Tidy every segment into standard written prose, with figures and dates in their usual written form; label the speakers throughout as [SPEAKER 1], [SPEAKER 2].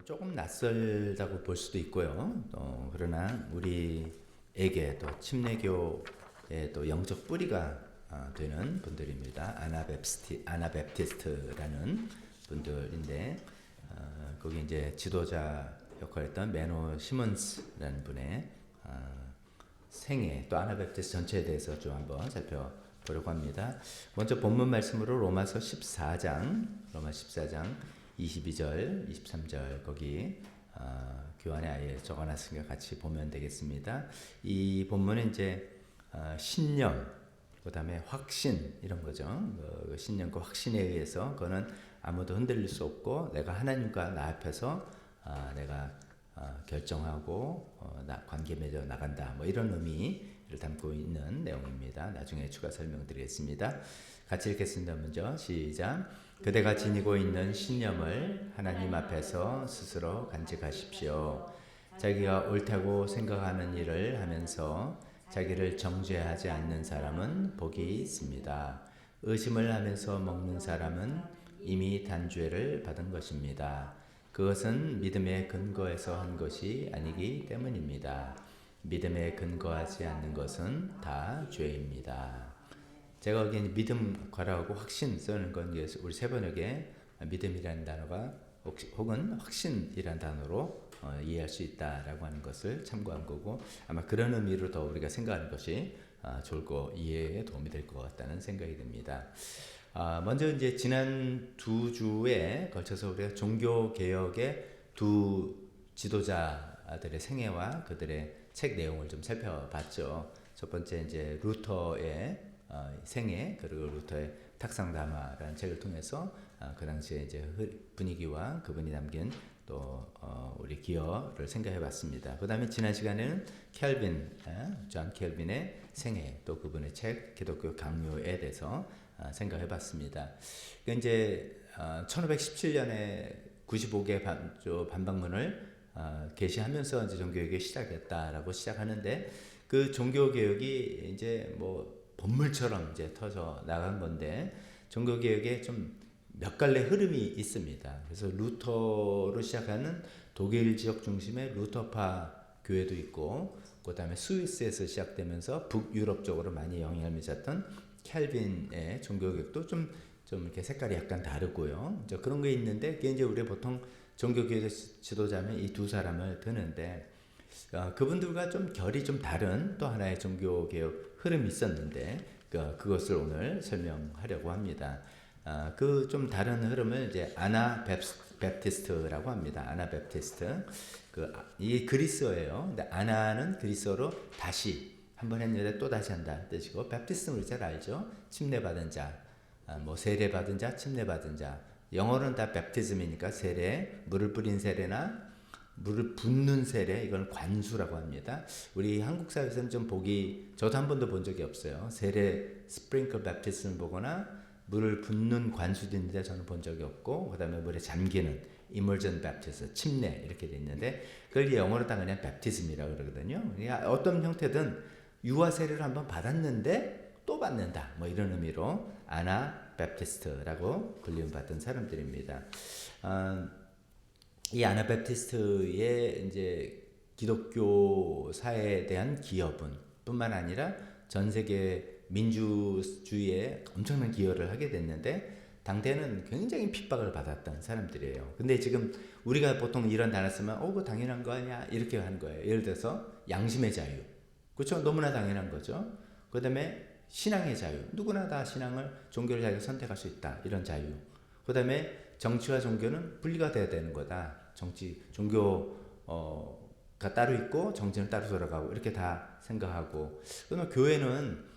[SPEAKER 1] 조금 낯설다고 볼 수도 있고요. 그러나 우리에게 또 침례교의 또 영적 뿌리가 되는 분들입니다. 아나베프티스트라는 분들인데 거기 이제 지도자 역할했던 메노 시몬스라는 분의 생애 또 아나베프티스트 전체에 대해서 좀 한번 살펴보려고 합니다. 먼저 본문 말씀으로 로마서 14장 22절, 23절 거기 교환에 아예 적어놨으니까 같이 보면 되겠습니다. 이 본문은 이제 신념, 그 다음에 확신 이런 거죠. 그 신념과 확신에 의해서 그거는 아무도 흔들릴 수 없고 내가 하나님과 나 앞에서 내가 결정하고 관계 맺어 나간다. 뭐 이런 의미를 담고 있는 내용입니다. 나중에 추가 설명드리겠습니다. 같이 읽겠습니다. 먼저 시작. 그대가 지니고 있는 신념을 하나님 앞에서 스스로 간직하십시오. 자기가 옳다고 생각하는 일을 하면서 자기를 정죄하지 않는 사람은 복이 있습니다. 의심을 하면서 먹는 사람은 이미 단죄를 받은 것입니다. 그것은 믿음의 근거에서 한 것이 아니기 때문입니다. 믿음에 근거하지 않는 것은 다 죄입니다. 제가 여기 믿음 괄호하고 확신 쓰는 건 우리 세번역에 믿음이라는 단어가 혹은 확신이라는 단어로 이해할 수 있다라고 하는 것을 참고한 거고 아마 그런 의미로 더 우리가 생각하는 것이 좋을 거 이해에 도움이 될 것 같다는 생각이 듭니다. 먼저 이제 지난 두 주에 걸쳐서 우리가 종교 개혁의 두 지도자들의 생애와 그들의 책 내용을 좀 살펴봤죠. 첫 번째 이제 루터의 생애 그리고 루터의 탁상담화라는 책을 통해서 그 당시에 이제 분위기와 그분이 남긴 또 우리 기여를 생각해봤습니다. 그 다음에 지난 시간에는 존 켈빈의 생애 또 그분의 책 기독교 강요에 대해서 생각해봤습니다. 이제 1517년에 95개 반박문을 게시하면서 이제 종교개혁이 시작했다라고 시작하는데 그 종교개혁이 이제 뭐 본물처럼 이제 터져 나간 건데 종교개혁에 좀 몇 갈래 흐름이 있습니다. 그래서 루터로 시작하는 독일 지역 중심의 루터파 교회도 있고 그 다음에 스위스에서 시작되면서 북유럽 쪽으로 많이 영향을 미쳤던 켈빈의 종교개혁도 좀 이렇게 색깔이 약간 다르고요. 이제 그런 게 있는데 그게 이제 우리 보통 종교개혁 지도자면 이 두 사람을 드는데 그분들과 좀 결이 좀 다른 또 하나의 종교개혁 흐름이 있었는데 그것을 오늘 설명하려고 합니다. 그 좀 다른 흐름을 이제 아나베프티스트라고 합니다. 아나베프티스트. 이 그리스어예요. 근데 아나는 그리스어로 다시 한번 했는데 또 다시 한다 뜻이고 베프티스트는 우리 잘 알죠. 침례받은 자, 뭐 세례받은 자, 침례받은 자. 영어로는 다 베프티즘이니까 세례, 물을 뿌린 세례나 물을 붓는 세례 이건 관수라고 합니다. 우리 한국 사회에서는 좀 저도 한 번도 본 적이 없어요. 세례 스프링클 베프티즘을 보거나 물을 붓는 관수도 있는데 저는 본 적이 없고 그 다음에 물에 잠기는 이머전 베프티즘 침례 이렇게 돼 있는데 그걸 영어로 딱 그냥 베프티즘이라고 그러거든요. 그러니까 어떤 형태든 유아 세례를 한번 받았는데 또 받는다 뭐 이런 의미로 아나 베프티스트라고 불림 받던 사람들입니다. 이 아나베프티스트의 이제 기독교 사회에 대한 기여분 뿐만 아니라 전 세계 민주주의에 엄청난 기여를 하게 됐는데 당대는 굉장히 핍박을 받았던 사람들이에요. 근데 지금 우리가 보통 이런 단어 쓰면 그거 당연한 거 아니야 이렇게 하는 거예요. 예를 들어서 양심의 자유, 그렇죠? 너무나 당연한 거죠. 그 다음에 신앙의 자유, 누구나 다 신앙을 종교를 자기가 선택할 수 있다 이런 자유. 그 다음에 정치와 종교는 분리가 돼야 되는 거다. 종교가 따로 있고 정치는 따로 돌아가고 이렇게 다 생각하고 그러나 교회는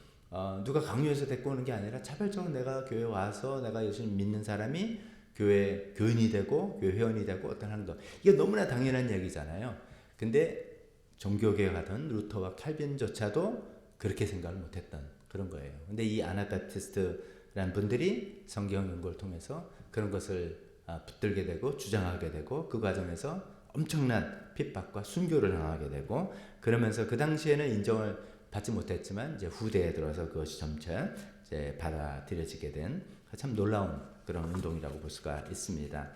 [SPEAKER 1] 누가 강요해서 데리고 오는 게 아니라 차별적으로 내가 교회 와서 내가 열심히 믿는 사람이 교회 교인이 되고 교회 회원이 되고 어떤 하는 거 이게 너무나 당연한 얘기잖아요. 근데 종교개혁하던 루터와 칼빈조차도 그렇게 생각을 못했던 그런 거예요. 근데 이 아나베프티스트라는 분들이 성경 연구를 통해서 그런 것을 붙들게 되고 주장하게 되고 그 과정에서 엄청난 핍박과 순교를 당하게 되고 그러면서 그 당시에는 인정을 받지 못했지만 이제 후대에 들어서 그것이 점차 이제 받아들여지게 된 참 놀라운 그런 운동이라고 볼 수가 있습니다.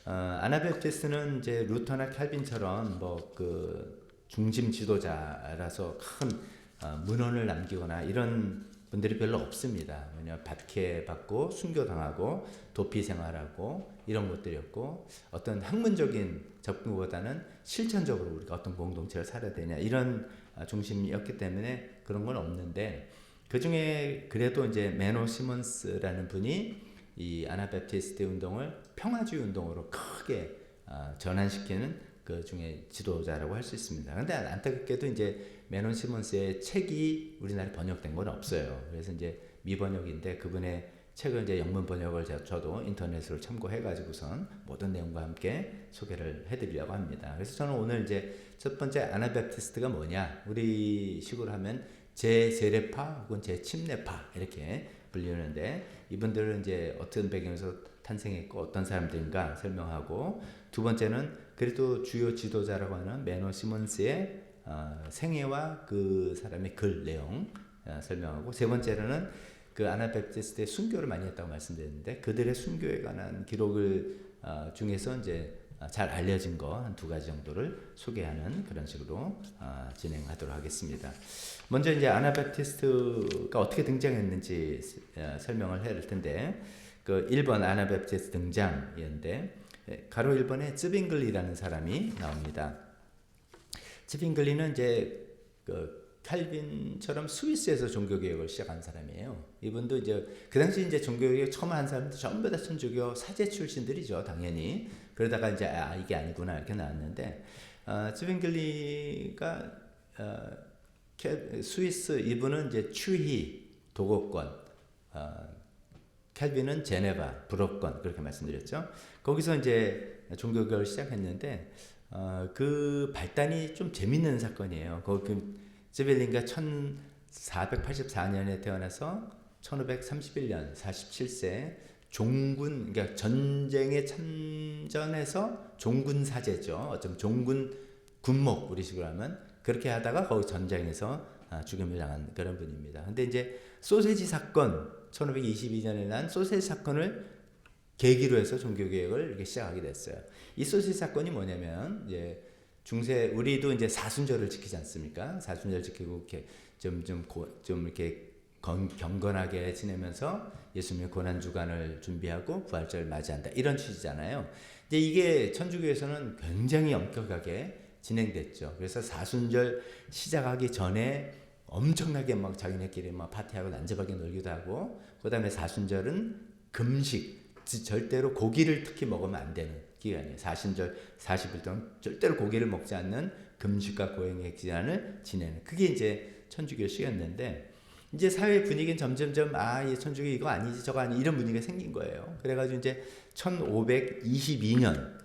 [SPEAKER 1] 아나베프티스트는 이제 루터나 칼빈처럼 뭐 그 중심 지도자라서 큰 문헌을 남기거나 이런 분들이 별로 없습니다. 왜냐하면 박해받고 순교당하고 도피 생활하고 이런 것들이었고, 어떤 학문적인 접근보다는 실천적으로 우리가 어떤 공동체를 살아야 되냐 이런 중심이었기 때문에 그런 건 없는데, 그 중에 그래도 이제 메노 시몬스라는 분이 이 아나베프티스트 운동을 평화주의 운동으로 크게 전환시키는 그 중에 지도자라고 할 수 있습니다. 근데 안타깝게도 이제 메논 시몬스의 책이 우리나라에 번역된 건 없어요. 그래서 이제 미번역인데 그분의 책을 이제 영문 번역을 저도 인터넷으로 참고해가지고선 모든 내용과 함께 소개를 해드리려고 합니다. 그래서 저는 오늘 이제 첫 번째 아나베프티스트가 뭐냐, 우리 식으로 하면 제세례파 혹은 제침례파 이렇게 불리는데, 이분들은 이제 어떤 배경에서 탄생했고 어떤 사람들인가 설명하고, 두 번째는 그래도 주요 지도자라고 하는 메노 시몬스의 생애와 그 사람의 글 내용 설명하고, 세 번째로는 그 아나베프티스트의 순교를 많이 했다고 말씀드렸는데 그들의 순교에 관한 기록을 중에서 이제 잘 알려진 거 한 두 가지 정도를 소개하는 그런 식으로 진행하도록 하겠습니다. 먼저 이제 아나베프티스트가 어떻게 등장했는지 설명을 해야 될 텐데, 그 1번 아나베프티스트 등장이었는데 가로 1번에 쯔빙글리라는 사람이 나옵니다. 쯔빙글리는 이제 그 칼빈처럼 스위스에서 종교개혁을 시작한 사람이에요. 이분도 이제 그 당시 이제 종교개혁 처음 한 사람들 전부 다 천주교 사제 출신들이죠, 당연히. 그러다가 이제 이게 아니구나 이렇게 나왔는데, 쯔빙글리가 스위스, 이분은 이제 추히 도곡권, 캘빈은 제네바 불어권 그렇게 말씀드렸죠. 거기서 이제 종교개혁을 시작했는데 그 발단이 좀 재밌는 사건이에요. 그 쯔빌린가 1484년에 태어나서 1531년 47세 종군, 그러니까 전쟁에 참전해서 종군 사제죠. 어쩌면 종군 군목 우리식으로 하면 그렇게 하다가 거기 전쟁에서 죽임을 당한 그런 분입니다. 근데 이제 소세지 사건, 1522년에 난 소세지 사건을 계기로 해서 종교개혁을 이렇게 시작하게 됐어요. 이 소세지 사건이 뭐냐면, 이제 중세 우리도 이제 사순절을 지키지 않습니까? 사순절 지키고 이렇게 좀 이렇게 경건하게 지내면서 예수님의 고난 주간을 준비하고 부활절을 맞이한다 이런 취지잖아요. 근데 이게 천주교에서는 굉장히 엄격하게 진행됐죠. 그래서 사순절 시작하기 전에 엄청나게 막 자기네끼리 막 파티하고 난잡하게 놀기도 하고, 그다음에 사순절은 금식, 절대로 고기를 특히 먹으면 안 되는 기간이에요. 사순절 40일 동안 절대로 고기를 먹지 않는 금식과 고행의 기간을 지내는, 그게 이제 천주교식이었는데, 이제 사회 분위기는 점점점 이 천주교 이거 아니지 저거 아니 이런 분위기가 생긴 거예요. 그래가지고 이제 1522년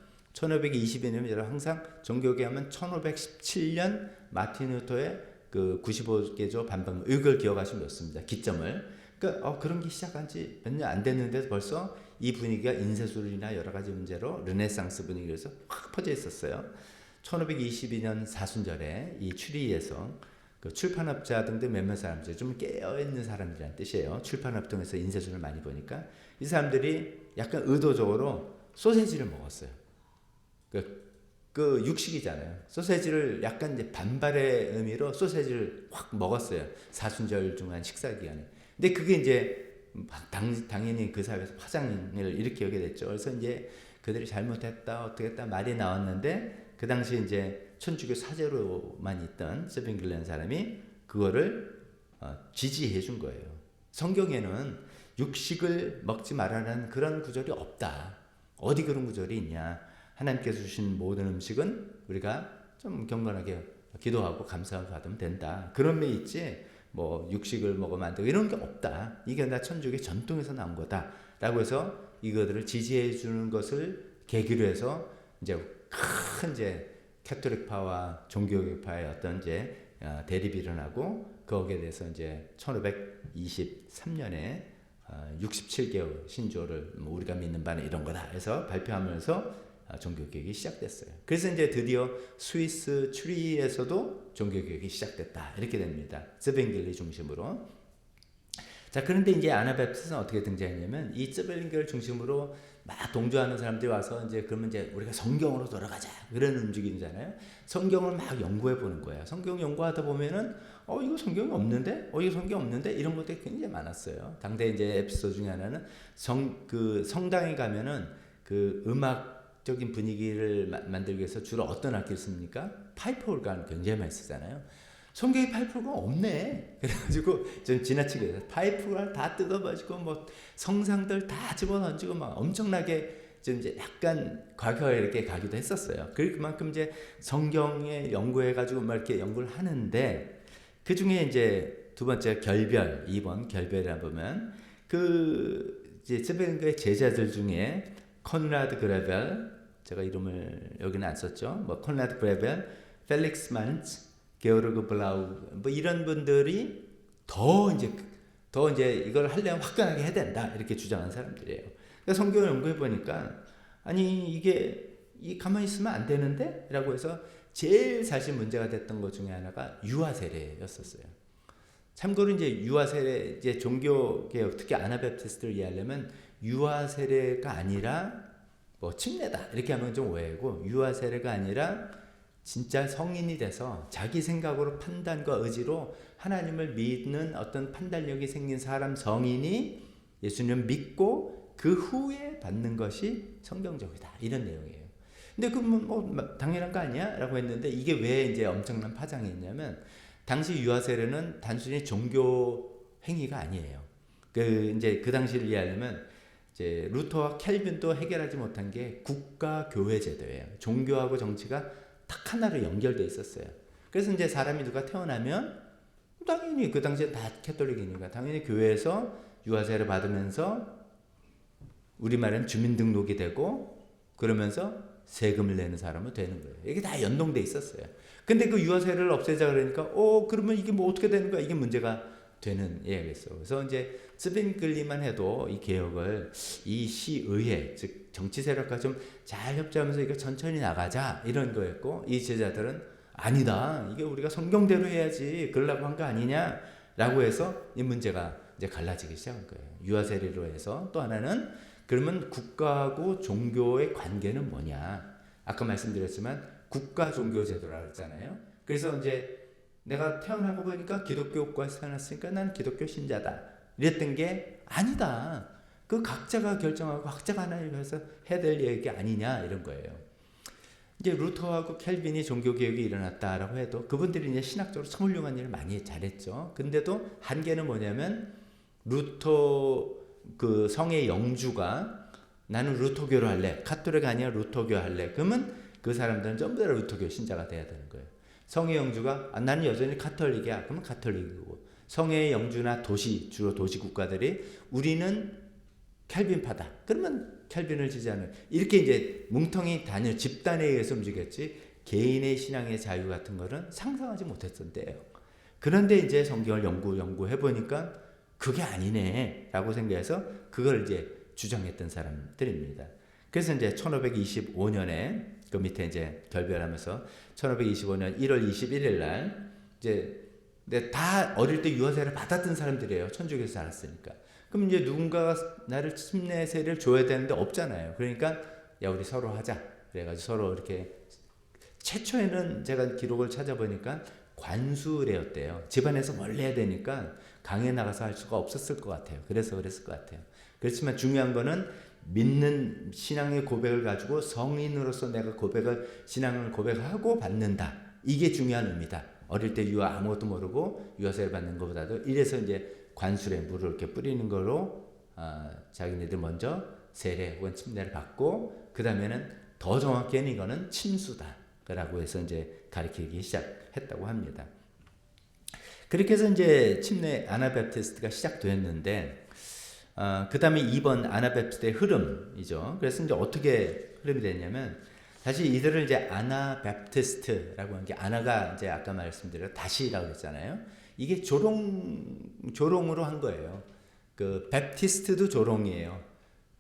[SPEAKER 1] 여러분 항상 종교개혁하면 1517년 마틴 루터의 그 95개조 반박 이걸 기억하시면 좋습니다. 기점을. 그러니까 그런 게 시작한 지 몇 년 안 됐는데 벌써 이 분위기가 인쇄술이나 여러 가지 문제로 르네상스 분위기에서 확 퍼져 있었어요. 1522년 사순절에 이 추리에서 그 출판업자 등등 몇몇 사람들, 좀 깨어있는 사람들이란 뜻이에요. 출판업 등에서 인쇄술을 많이 보니까 이 사람들이 약간 의도적으로 소세지를 먹었어요. 그 육식이잖아요. 소세지를 약간 이제 반발의 의미로 소세지를 확 먹었어요. 사순절 중한 식사 기간에. 근데 그게 이제 당연히 그 사회에서 파장을 일으키게 됐죠. 그래서 이제 그들이 잘못했다 어떻게 했다 말이 나왔는데, 그 당시 이제 천주교 사제로만 있던 쯔빙글리라는 사람이 그거를 지지해 준 거예요. 성경에는 육식을 먹지 말라는 그런 구절이 없다. 어디 그런 구절이 있냐? 하나님께서 주신 모든 음식은 우리가 좀 경건하게 기도하고 감사하고 받으면 된다. 그런 게 있지, 뭐 육식을 먹으면 안 되고 이런 게 없다. 이게 나 천주교의 전통에서 나온 거다라고 해서 이거들을 지지해 주는 것을 계기로 해서 이제 큰 이제 캐톨릭파와 종교개혁파의 어떤 이제 대립이 일어나고, 거기에 대해서 이제 1523년에 67개의 신조를 우리가 믿는 바는 이런 거다 해서 발표하면서 종교개혁이 시작됐어요. 그래서 이제 드디어 스위스 추리에서도 종교개혁이 시작됐다 이렇게 됩니다. 쯔빙글리 중심으로. 자, 그런데 이제 아나베프티스는 어떻게 등장했냐면, 이 쯔빙글리를 중심으로 막 동조하는 사람들이 와서 이제 그러면 이제 우리가 성경으로 돌아가자 그런 움직임이잖아요. 성경을 막 연구해 보는 거예요. 성경 연구하다 보면은 이거 성경이 없는데, 이거 성경 없는데 이런 것들이 굉장히 많았어요. 당대 이제 에피소드 중에 하나는 성당에 가면은 그 음악적인 분위기를 만들기 위해서 주로 어떤 악기를 씁니까? 파이프 오르간 굉장히 많이 쓰잖아요. 성경에 파이프가 없네. 그래가지고 좀 지나치게 해서 파이프를 다 뜯어가지고 뭐 성상들 다 집어던지고 막 엄청나게 좀 이제 약간 과거에 이렇게 가기도 했었어요. 그만큼 이제 성경에 연구해가지고 막 이렇게 연구를 하는데 그 중에 이제 두 번째 결별, 2번 결별이라 보면 그 이제 스베링거의 제자들 중에 콘라드 그레벨, 제가 이름을 여기는 안 썼죠. 뭐 콘라드 그레벨, 펠릭스 만츠, 게오르그 블라우 뭐 이런 분들이 더 이제 이걸 하려면 화끈하게 해야 된다 이렇게 주장한 사람들이에요. 그러니까 성경을 연구해 보니까 아니 이게 가만히 있으면 안 되는데라고 해서 제일 사실 문제가 됐던 것 중에 하나가 유아 세례였었어요. 참고로 이제 유아 세례 이제 종교 개혁 특히 아나베프티스트를 이해하려면 유아 세례가 아니라 뭐 침례다 이렇게 하면 좀 오해고 유아 세례가 아니라 진짜 성인이 돼서 자기 생각으로 판단과 의지로 하나님을 믿는 어떤 판단력이 생긴 사람 성인이 예수님을 믿고 그 후에 받는 것이 성경적이다 이런 내용이에요. 근데 그러면 뭐 당연한 거 아니야? 라고 했는데 이게 왜 이제 엄청난 파장이 있냐면 당시 유아 세례는 단순히 종교 행위가 아니에요. 이제 그 당시를 이해하려면 이제 루터와 켈빈도 해결하지 못한 게 국가 교회 제도예요. 종교하고 정치가 딱 하나로 연결돼 있었어요. 그래서 이제 사람이 누가 태어나면 당연히 그 당시에 다 캐톨릭이니까 당연히 교회에서 유아세를 받으면서 우리말은 주민등록이 되고 그러면서 세금을 내는 사람은 되는 거예요. 이게 다 연동돼 있었어요. 근데 그 유아세를 없애자 그러니까 그러면 이게 뭐 어떻게 되는 거야? 이게 문제가 되는 이야기였어. 그래서 이제 스빈글리만 해도 이 개혁을 이 시의회 즉 정치 세력과 좀 잘 협조하면서 이거 천천히 나가자 이런 거였고 이 제자들은 아니다. 이게 우리가 성경대로 해야지. 그러려고 한 거 아니냐라고 해서 이 문제가 이제 갈라지기 시작한 거예요. 유아세례로 해서 또 하나는 그러면 국가하고 종교의 관계는 뭐냐? 아까 말씀드렸지만 국가 종교 제도라고 했잖아요. 그래서 이제 내가 태어나고 보니까 기독교 국가에서 태어났으니까 난 기독교 신자다. 이랬던 게 아니다. 그 각자가 결정하고 각자가 하나님 위해서 해야 될 얘기 아니냐 이런 거예요. 이제 루터하고 켈빈이 종교개혁이 일어났다라고 해도 그분들이 이제 신학적으로 참 훌륭한 일을 많이 잘했죠. 근데도 한계는 뭐냐면 루터 그 성의 영주가 나는 루터교로 할래. 카톨릭 아니야 루터교 할래. 그러면 그 사람들은 전부 다 루터교 신자가 돼야 되는 거예요. 성의 영주가 나는 여전히 카톨릭이야. 그러면 카톨릭이고 성의 영주나 주로 도시 국가들이 우리는 켈빈파다. 그러면 켈빈을 지지하는 이렇게 이제 뭉텅이 집단에 의해서 움직였지 개인의 신앙의 자유 같은 거는 상상하지 못했던 때예요. 그런데 이제 성경을 연구해 보니까 그게 아니네 라고 생각해서 그걸 이제 주장했던 사람들입니다. 그래서 이제 1525년에 그 밑에 이제 결별하면서 1525년 1월 21일 날 이제 다 어릴 때 유아세를 받았던 사람들이에요. 천주교에서 자랐으니까. 그럼 이제 누군가가 나를 침례 세례를 줘야 되는데 없잖아요. 그러니까 야 우리 서로 하자. 그래가지고 서로 이렇게 최초에는 제가 기록을 찾아보니까 관수례였대요. 집안에서 멀리 해야 되니까 강에 나가서 할 수가 없었을 것 같아요. 그래서 그랬을 것 같아요. 그렇지만 중요한 거는 믿는 신앙의 고백을 가지고 성인으로서 내가 신앙을 고백하고 받는다. 이게 중요한 의미다. 어릴 때 유아 아무것도 모르고 유아세를 받는 것보다도 이래서 이제 관술에 물을 이렇게 뿌리는 걸로 자기네들 먼저 세례 혹은 침례를 받고 그 다음에는 더 정확히는 이거는 침수다라고 해서 이제 가르치기 시작했다고 합니다. 그렇게 해서 이제 침례 아나베프티스트가 시작되었는데 그 다음에 2번 아나베프티스트의 흐름이죠. 그래서 이제 어떻게 흐름이 됐냐면 사실 이들을 이제 아나베프티스트라고 하는 게 아나가 이제 아까 말씀드린 다시라고 했잖아요. 이게 조롱으로 한 거예요. 그 베프티스트도 조롱이에요.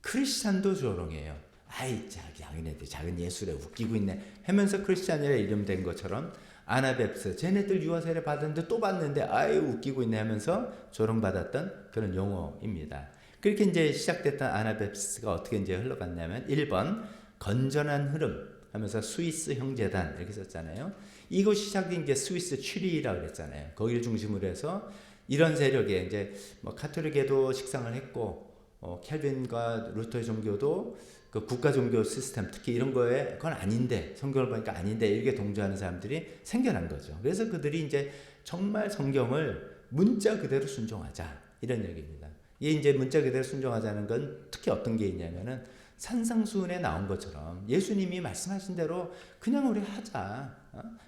[SPEAKER 1] 크리스찬도 조롱이에요. 아이 자기네들 작은 예술에 웃기고 있네 하면서 크리스찬이라 이름 된 것처럼 아나베프스 쟤네들 유아세례 받았는데 또 받는데 아유 웃기고 있네 하면서 조롱받았던 그런 용어입니다. 그렇게 이제 시작됐던 아나베프티스가 어떻게 이제 흘러갔냐면 1번 건전한 흐름 하면서 스위스 형제단 이렇게 썼잖아요. 이곳이 시작된 게 스위스 취리라고 그랬잖아요. 거기를 중심으로 해서 이런 세력에 이제 뭐 카톨릭에도 식상을 했고 켈빈과 루터의 종교도 그 국가 종교 시스템 특히 이런 거에 그건 아닌데 성경을 보니까 아닌데 이렇게 동조하는 사람들이 생겨난 거죠. 그래서 그들이 이제 정말 성경을 문자 그대로 순종하자 이런 얘기입니다. 이게 이제 문자 그대로 순종하자는 건 특히 어떤 게 있냐면은 산상수훈에 나온 것처럼 예수님이 말씀하신 대로 그냥 우리 하자.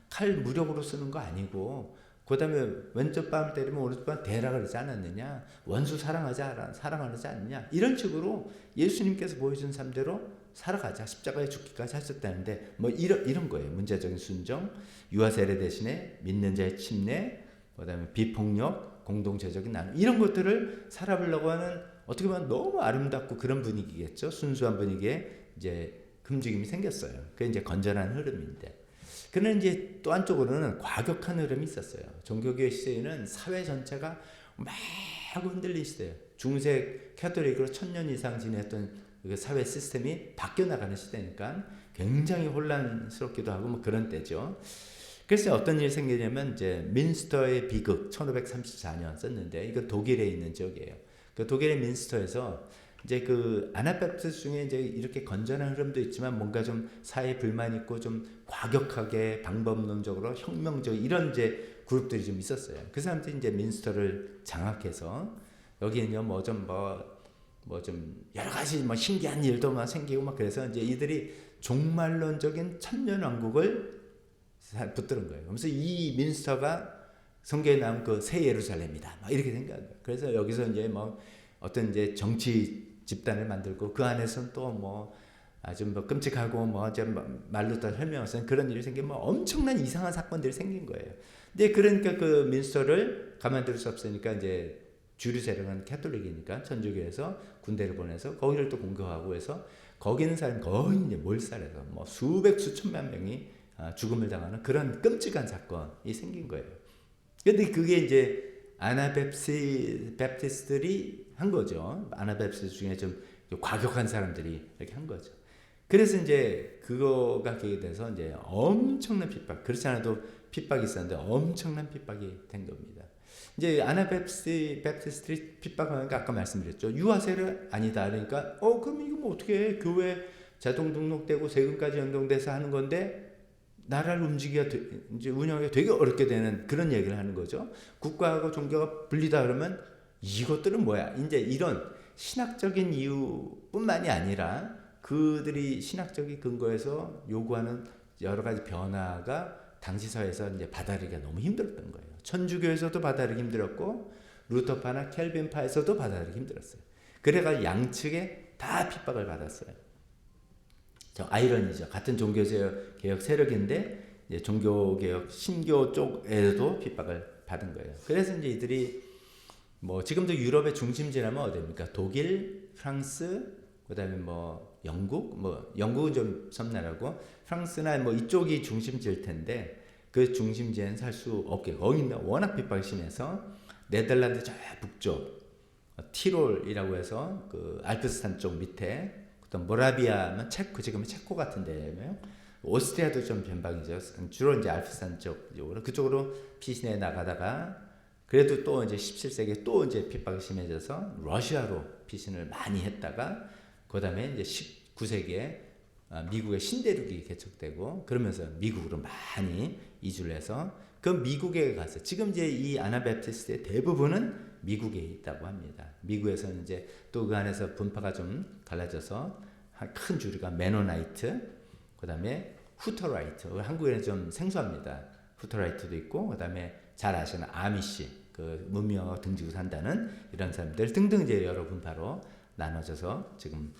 [SPEAKER 1] 칼 무력으로 쓰는 거 아니고 그 다음에 왼쪽 뺨을 때리면 오른쪽 뺨 대라 그러지 않았느냐. 원수 사랑하지 않느냐. 이런 식으로 예수님께서 보여준 삶대로 살아가자. 십자가에 죽기까지 하셨다는데 뭐 이런 거예요. 문제적인 순종, 유아 세례 대신에 믿는 자의 침례, 그 다음에 비폭력, 공동체적인 나눔 이런 것들을 살아보려고 하는 어떻게 보면 너무 아름답고 그런 분위기겠죠. 순수한 분위기에 이제 움직임이 생겼어요. 그게 이제 건전한 흐름인데. 그는 이제 또 한쪽으로는 과격한 흐름이 있었어요. 종교개혁 시대에는 사회 전체가 막 흔들린 시대예요. 중세 캐톨릭으로 1000년 이상 지냈던 그 사회 시스템이 바뀌어 나가는 시대니까 굉장히 혼란스럽기도 하고 뭐 그런 때죠. 그래서 어떤 일이 생기냐면 이제 민스터의 비극 1534년 썼는데 이거 독일에 있는 지역이에요. 그 독일의 민스터에서 이제 그 아나베프티스 중에 이제 이렇게 건전한 흐름도 있지만 뭔가 좀 사회 불만 있고 좀 과격하게 방법론적으로 혁명적 이런 이제 그룹들이 좀 있었어요. 그 사람들이 이제 민스터를 장악해서 여기는 뭐 좀 여러 가지 뭐 신기한 일도 막 생기고 막 그래서 이제 이들이 종말론적인 천년왕국을 붙드는 거예요. 그래서 이 민스터가 성경에 나온 그 새 예루살렘이다. 막 이렇게 생각한 거예요. 그래서 여기서 이제 뭐 어떤 이제 정치 집단을 만들고 그 안에서는 또 뭐 아주 뭐 끔찍하고 뭐 말로 다 설명해서 그런 일이 생기면 뭐 엄청난 이상한 사건들이 생긴 거예요. 근데 그러니까 그 민스터를 가만둘 수 없으니까 이제 주류 세력은 캐톨릭이니까 천주교에서 군대를 보내서 거기를 또 공격하고 해서 거기 있는 사람이 거의 이제 몰살해서 뭐 수백 수천만 명이 죽음을 당하는 그런 끔찍한 사건이 생긴 거예요. 근데 그게 이제 아나베프티스들이 한 거죠. 아나베프티스 중에 좀 과격한 사람들이 이렇게 한 거죠. 그래서 이제 그거가 계기돼서 이제 엄청난 핍박, 그렇지 않아도 핍박이 있었는데 엄청난 핍박이 된 겁니다. 이제 아나베프티스들이 핍박하니까 아까 말씀드렸죠. 유아세례 아니다. 그러니까 그럼 이거 뭐 어떻게 해? 교회 자동 등록되고 세금까지 연동돼서 하는 건데 나라를 이제 운영하기가 되게 어렵게 되는 그런 얘기를 하는 거죠. 국가하고 종교가 분리다 그러면 이것들은 뭐야? 이제 이런 신학적인 이유뿐만이 아니라 그들이 신학적인 근거에서 요구하는 여러 가지 변화가 당시 사회에서 이제 받아들이기가 너무 힘들었던 거예요. 천주교에서도 받아들이기 힘들었고 루터파나 켈빈파에서도 받아들이기 힘들었어요. 그래가 양측에 다 핍박을 받았어요. 아이러니죠. 같은 종교개혁 세력인데 이제 종교개혁 신교 쪽에도 핍박을 받은 거예요. 그래서 이제 이들이 뭐 지금도 유럽의 중심지라면 어디입니까? 독일, 프랑스, 그다음에 뭐 영국, 뭐 영국은 좀 섬나라고 프랑스나 뭐 이쪽이 중심지일 텐데 그 중심지에는 살 수 없게 거기는 워낙 핍박이 심해서 네덜란드 저 북쪽 티롤이라고 해서 그 알프스산 쪽 밑에 모라비아는 체코, 지금은 체코 같은 데예요. 오스트리아도 좀 변방이죠. 주로 이제 알프스산 쪽으로 그쪽으로 피신해 나가다가 그래도 또 이제 17세기에 또 이제 핍박이 심해져서 러시아로 피신을 많이 했다가 그다음에 이제 19세기에 미국의 신대륙이 개척되고 그러면서 미국으로 많이 이주를 해서 그 미국에 가서 지금 이제 이 아나베프티스트의 대부분은 미국에 있다고 합니다. 미국에서는 이제 또 그 안에서 분파가 좀 갈라져서 큰 주류가 메노나이트, 그다음에 후터라이트. 한국에는 좀 생소합니다. 후터라이트도 있고, 그다음에 잘 아시는 아미시, 그 문명하고 등지고 산다는 이런 사람들 등등 이제 여러 분파로 나눠져서 지금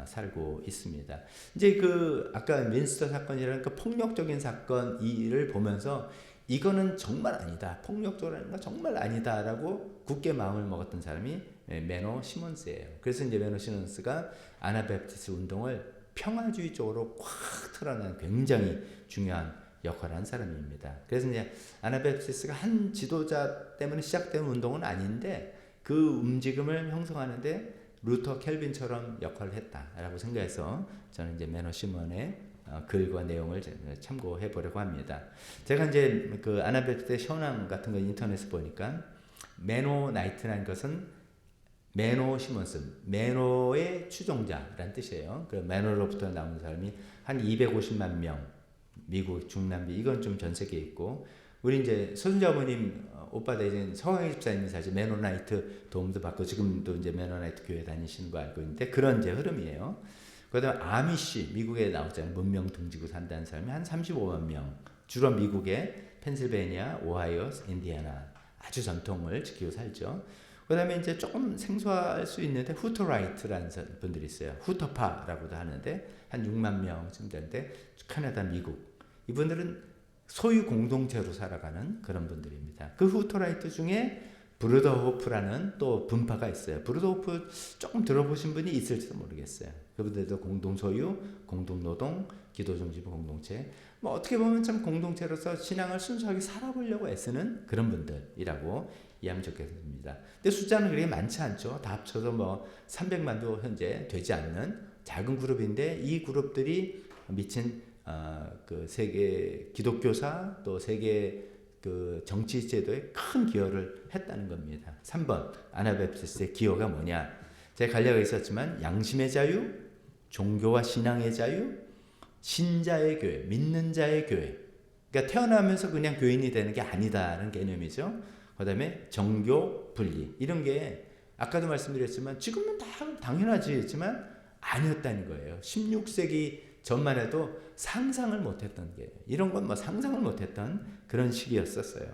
[SPEAKER 1] 살고 있습니다. 이제 그 아까 민스터 사건이라는 그 폭력적인 사건 이를 보면서 이거는 정말 아니다. 폭력적이라는 건 정말 아니다라고 굳게 마음을 먹었던 사람이 메노 시몬스예요. 그래서 이제 메노 시몬스가 아나베프티스 운동을 평화주의 쪽으로 확 틀어낸 굉장히 중요한 역할을 한 사람입니다. 그래서 이제 아나베프티스가 한 지도자 때문에 시작된 운동은 아닌데 그 움직임을 형성하는데 루터 켈빈처럼 역할을 했다라고 생각해서 저는 이제 매너 시몬의 글과 내용을 참고해 보려고 합니다. 제가 이제 그 아나벨트의 현황 같은 거 인터넷에 보니까 매노나이트라는 것은 매노 시몬슨, 매노의 추종자라는 뜻이에요. 그 매노로부터 나온 사람이 한 250만 명, 미국, 중남미 이건 좀 전 세계에 있고, 우리 이제 서순자부님 오빠 대신 서광희 집사님이 사실 매노나이트 도움도 받고 지금도 이제 매노나이트 교회 다니시는 거 알고 있는데 그런 이제 흐름이에요. 그다음 아미시 미국에 나오잖아요. 문명 등지고 산다는 사람이 한 35만 명. 주로 미국의 펜실베니아, 오하이오, 인디애나 아주 전통을 지키고 살죠. 그다음에 이제 조금 생소할 수 있는데 후터라이트라는 분들이 있어요. 후터파라고도 하는데 한 6만 명쯤 되는데 캐나다, 미국 이분들은 소유 공동체로 살아가는 그런 분들입니다. 그 후터라이트 중에 브루더호프라는 또 분파가 있어요. 브루더호프 조금 들어보신 분이 있을지도 모르겠어요. 그분들도 공동소유, 공동노동, 기도중심 공동체, 뭐 어떻게 보면 참 공동체로서 신앙을 순수하게 살아보려고 애쓰는 그런 분들이라고 이해하면 좋겠습니다. 근데 숫자는 그렇게 많지 않죠. 다 합쳐서 뭐 300만도 현재 되지 않는 작은 그룹인데 이 그룹들이 미친 그 세계 기독교사 또 세계 그 정치 제도에 큰 기여를 했다는 겁니다. 3번 아나베프티스의 기여가 뭐냐? 제가 간략하게 있었지만 양심의 자유, 종교와 신앙의 자유, 신자의 교회, 믿는 자의 교회. 그러니까 태어나면서 그냥 교인이 되는 게 아니다라는 개념이죠. 그다음에 정교 분리 이런 게 아까도 말씀드렸지만 지금은 다 당연하지만 아니었다는 거예요. 16세기 전만 해도 상상을 못했던 게 이런 건 뭐 상상을 못했던 그런 시기였었어요.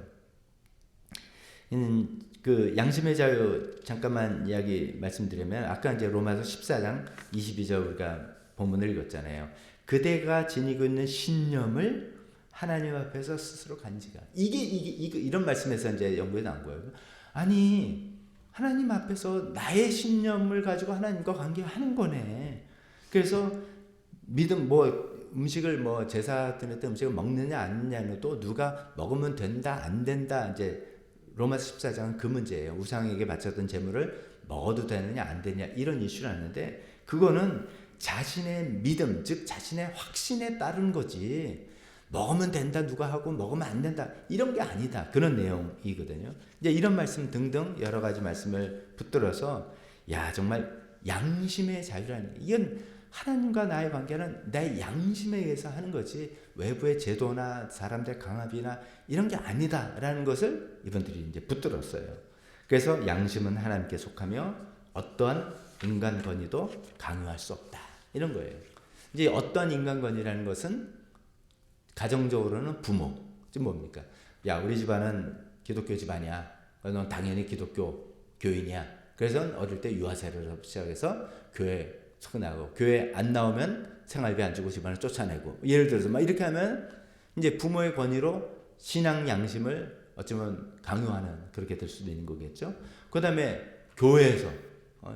[SPEAKER 1] 그 양심의 자유 잠깐만 이야기 말씀드리면 아까 이제 로마서 14장 22절 우리가 본문을 읽었잖아요. 그대가 지니고 있는 신념을 하나님 앞에서 스스로 간직하. 이게 이런 말씀에서 이제 연구에 나온 거예요. 아니 하나님 앞에서 나의 신념을 가지고 하나님과 관계하는 거네. 그래서 믿음 뭐 음식을 뭐 제사 드릴 때 음식을 먹느냐 안 먹느냐도 누가 먹으면 된다 안 된다 이제 로마서 14장은 그 문제예요. 우상에게 바쳤던 제물을 먹어도 되느냐 안 되느냐 이런 이슈를 하는데 그거는 자신의 믿음 즉 자신의 확신에 따른 거지 먹으면 된다 누가 하고 먹으면 안 된다 이런 게 아니다 그런 내용이거든요. 이제 이런 말씀 등등 여러 가지 말씀을 붙들어서 야 정말 양심의 자유라는 이건 하나님과 나의 관계는 내 양심에 의해서 하는 거지 외부의 제도나 사람들의 강압이나 이런 게 아니다라는 것을 이분들이 이제 붙들었어요. 그래서 양심은 하나님께 속하며 어떠한 인간 권위도 강요할 수 없다 이런 거예요. 이제 어떠한 인간 권위라는 것은 가정적으로는 부모 지금 뭡니까? 야 우리 집안은 기독교 집안이야. 넌 당연히 기독교 교인이야. 그래서 어릴 때 유아세례를 시작해서 교회 나고 교회 안 나오면 생활비 안 주고 집안을 쫓아내고 예를 들어서 막 이렇게 하면 이제 부모의 권위로 신앙 양심을 어쩌면 강요하는 그렇게 될 수도 있는 거겠죠. 그다음에 교회에서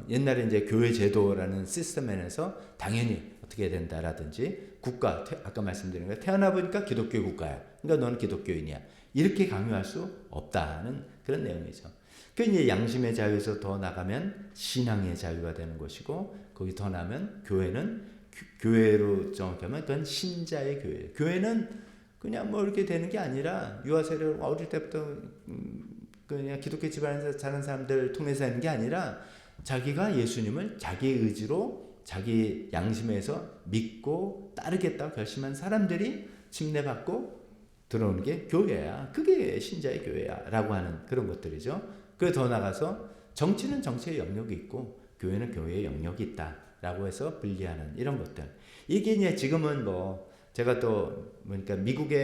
[SPEAKER 1] 옛날에 이제 교회 제도라는 시스템 안에서 당연히 어떻게 해야 된다라든지 국가 아까 말씀드린 거 태어나 보니까 기독교 국가야. 그러니까 너는 기독교인이야. 이렇게 강요할 수 없다는 그런 내용이죠. 그 이제 양심의 자유에서 더 나가면 신앙의 자유가 되는 것이고 거기 더 나면 교회는 교회로 정확하면 그건 신자의 교회. 교회는 그냥 뭐 이렇게 되는 게 아니라 유아세례를 어릴 때부터 그냥 기독교 집안에서 자란 사람들 통해서 하는 게 아니라 자기가 예수님을 자기의 의지로 자기 양심에서 믿고 따르겠다고 결심한 사람들이 침례받고 들어오는 게 교회야. 그게 신자의 교회야 라고 하는 그런 것들이죠. 그 더 나가서 정치는 정치의 영역이 있고 교회는 교회의 영역이 있다라고 해서 분리하는 이런 것들. 이게 이제 지금은 뭐 제가 또 그러니까 미국이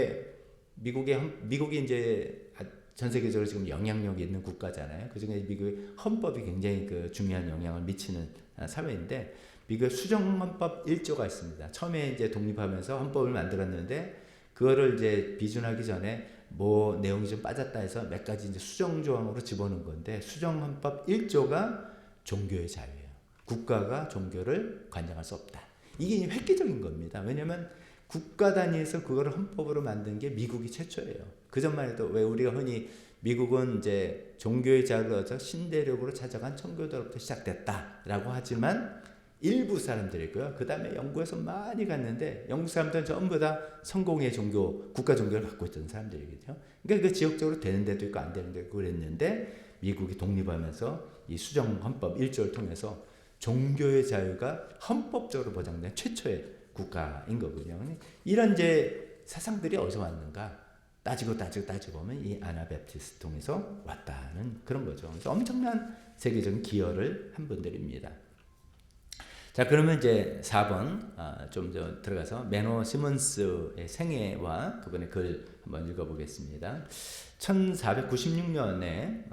[SPEAKER 1] 이제 전 세계적으로 지금 영향력이 있는 국가잖아요. 그중에 미국의 헌법이 굉장히 그 중요한 영향을 미치는 사회인데 미국 수정헌법 1조가 있습니다. 처음에 이제 독립하면서 헌법을 만들었는데 그거를 이제 비준하기 전에 뭐 내용이 좀 빠졌다 해서 몇 가지 이제 수정 조항으로 집어넣은 건데 수정헌법 1조가 종교의 자유예요. 국가가 종교를 관장할 수 없다. 이게 획기적인 겁니다. 왜냐하면 국가 단위에서 그걸 헌법으로 만든 게 미국이 최초예요. 그 전만 해도 왜 우리가 흔히 미국은 이제 종교의 자유를 얻어 신대륙으로 찾아간 청교도로부터 시작됐다라고 하지만 일부 사람들이고요. 그 다음에 영국에서 많이 갔는데 영국 사람들은 전부 다 성공의 종교, 국가 종교를 갖고 있던 사람들이겠죠. 그러니까 그 지역적으로 되는 데도 있고 안 되는 데도 있고 그랬는데 미국이 독립하면서 이 수정 헌법 1조를 통해서 종교의 자유가 헌법적으로 보장된 최초의 국가인 거군요. 이런 이제 사상들이 어디서 왔는가? 따지고 보면 이 아나베프티스트 통해서 왔다는 그런 거죠. 그래서 엄청난 세계적인 기여를 한 분들입니다. 자, 그러면 이제 4번 좀 더 들어가서 매너 시몬스의 생애와 그분의 글 한번 읽어보겠습니다. 1496년에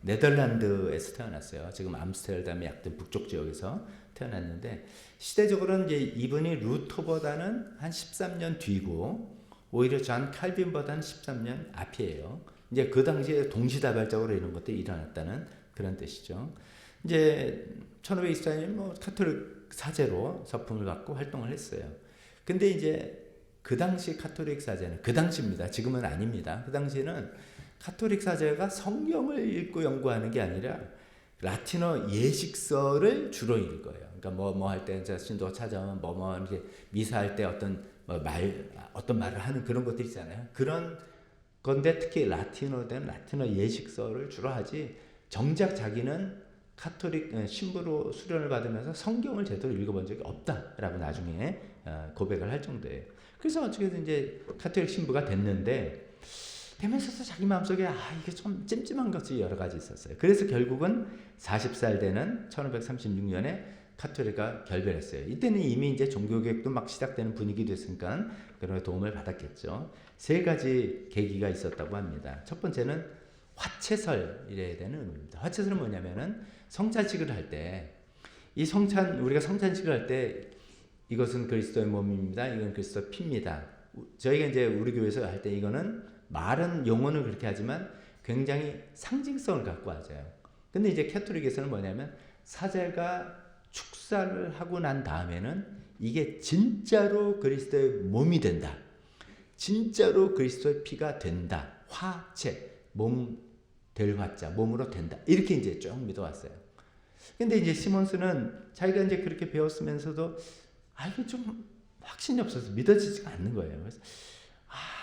[SPEAKER 1] 네덜란드에서 태어났어요. 지금 암스테르담의 약간 북쪽 지역에서 태어났는데 시대적으로는 이제 이분이 루터보다는 한 13년 뒤고 오히려 존 칼빈보다는 13년 앞이에요. 이제 그 당시에 동시다발적으로 이런 것들이 일어났다는 그런 뜻이죠. 이제 1524년 뭐 카톨릭 사제로 서품을 받고 활동을 했어요. 근데 이제 그 당시 카톨릭 사제는 그 당시입니다. 지금은 아닙니다. 그 당시에는 카톨릭 사제가 성경을 읽고 연구하는 게 아니라 라틴어 예식서를 주로 읽어요. 그러니까 뭐 할 때 신도 찾아오면 뭐 이렇게 미사할 때 어떤 어떤 말을 하는 그런 것들 있잖아요. 그런 건데 특히 라틴어로 된 라틴어 예식서를 주로 하지 정작 자기는 카톨릭 신부로 수련을 받으면서 성경을 제대로 읽어본 적이 없다라고 나중에 고백을 할 정도예요. 그래서 어떻게든 이제 카톨릭 신부가 되면서도 자기 마음속에 이게 좀 찜찜한 것이 여러 가지 있었어요. 그래서 결국은 40살 되는 1536년에 카톨릭과 결별했어요. 이때는 이미 이제 종교개혁도 막 시작되는 분위기도 있으니까 그런 도움을 받았겠죠. 3가지 계기가 있었다고 합니다. 첫 번째는 화채설이래야 되는 의미입니다. 화채설은 뭐냐면은 성찬식을 할 때 우리가 성찬식을 할 때 이것은 그리스도의 몸입니다. 이건 그리스도의 피입니다. 저희가 이제 우리 교회에서 할 때 이거는 말은 용어는 그렇게 하지만 굉장히 상징성을 갖고 하죠. 근데 이제 캐톨릭에서는 뭐냐면 사제가 축사를 하고 난 다음에는 이게 진짜로 그리스도의 몸이 된다. 진짜로 그리스도의 피가 된다. 화채, 몸 될 화자, 몸으로 된다. 이렇게 이제 쭉 믿어왔어요. 근데 이제 시몬스는 자기가 이제 그렇게 배웠으면서도 이게 좀 확신이 없어서 믿어지지가 않는 거예요.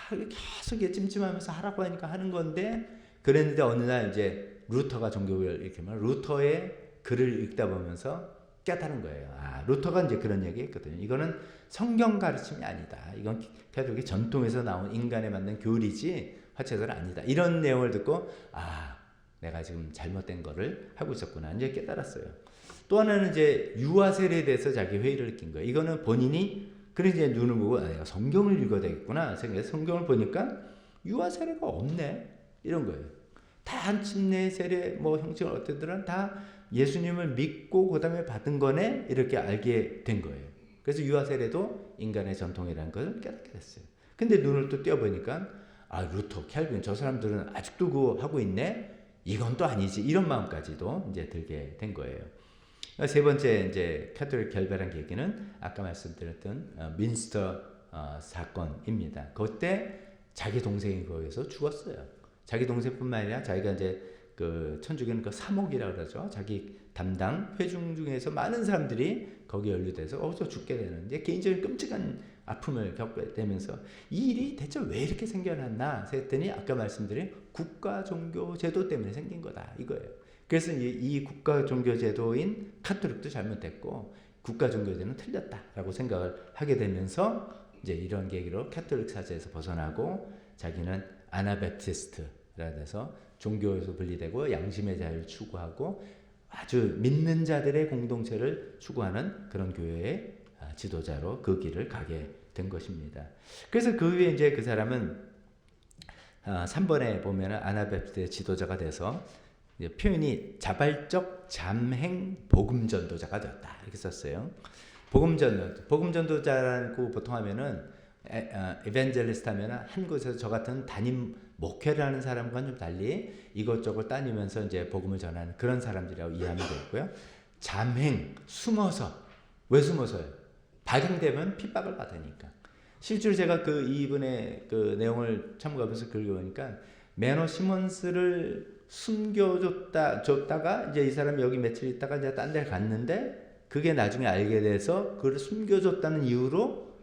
[SPEAKER 1] 그래서 계속 찜찜하면서 하라고 하니까 하는 건데 그랬는데 어느 날 이제 루터가 종교를 이렇게 루터의 글을 읽다 보면서 깨달은 거예요. 루터가 이제 그런 얘기 했거든요. 이거는 성경 가르침이 아니다. 이건 캐톨릭 전통에서 나온 인간에 맞는 교리지 화채설은 아니다. 이런 내용을 듣고 내가 지금 잘못된 거를 하고 있었구나. 이제 깨달았어요. 또 하나는 이제 유아 세례에 대해서 자기 회의를 느낀 거예요. 이거는 본인이 그래서 이제 눈을 보고 내가 성경을 읽어야 되겠구나 생각해서 성경을 보니까 유아 세례가 없네. 이런 거예요. 다 한침내 세례 뭐 형식을 어떻게든 다 예수님을 믿고 그 다음에 받은 거네 이렇게 알게 된 거예요. 그래서 유아 세례도 인간의 전통이라는 걸 깨닫게 됐어요. 근데 눈을 또 띄어보니까 루터, 캘빈 저 사람들은 아직도 그거 하고 있네. 이건 또 아니지. 이런 마음까지도 이제 들게 된 거예요. 세 번째 이제 캐톨릭 결별한 계기는 아까 말씀드렸던 민스터 사건입니다. 그때 자기 동생이 거기서 죽었어요. 자기 동생뿐만 아니라 자기가 이제 그 천주교는 그 사목이라고 그러죠. 자기 담당 회중 중에서 많은 사람들이 거기 연루돼서 거기서 죽게 되는데 개인적인 끔찍한 아픔을 겪게 되면서 이 일이 대체 왜 이렇게 생겨났나 했더니 아까 말씀드린 국가 종교 제도 때문에 생긴 거다 이거예요. 그래서 이 국가 종교 제도인 카톨릭도 잘못됐고 국가 종교제는 틀렸다라고 생각을 하게 되면서 이제 이런 계기로 캐톨릭 사제에서 벗어나고 자기는 아나베프티스트라 해서 종교에서 분리되고 양심의 자유를 추구하고 아주 믿는 자들의 공동체를 추구하는 그런 교회의 지도자로 그 길을 가게 된 것입니다. 그래서 그 후에 이제 그 사람은 3번에 보면은 아나베프티스트의 지도자가 돼서 표현이 자발적 잠행 복음 전도자가 되었다 이렇게 썼어요. 복음 전도자라고 보통 하면은 에반젤리스트 하면은 한 곳에서 저 같은 담임 목회를 하는 사람과는 좀 달리 이것저것 다니면서 이제 복음을 전하는 그런 사람들이라고 이해하면 되고요. 잠행 숨어서 왜 숨어서요? 발견되면 핍박을 받으니까 실제로 제가 그 이분의 그 내용을 참고하면서 긁어보니까 매너 시몬스를 줬다가 이제 이 사람이 여기 며칠 있다가 이제 딴 데 갔는데 그게 나중에 알게 돼서 그를 숨겨줬다는 이유로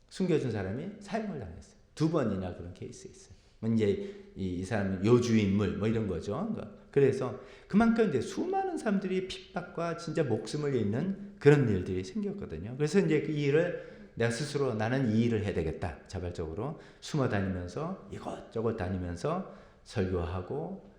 [SPEAKER 1] 숨겨준 사람이 사형을 당했어요. 2번이나 그런 케이스가 있어요. 이제 이 사람은 요주 인물 뭐 이런 거죠. 그래서 그만큼 이제 수많은 사람들이 핍박과 진짜 목숨을 잃는 그런 일들이 생겼거든요. 그래서 이제 그 일을 내가 스스로 나는 이 일을 해야 되겠다. 자발적으로 숨어 다니면서 이것저것 다니면서 설교하고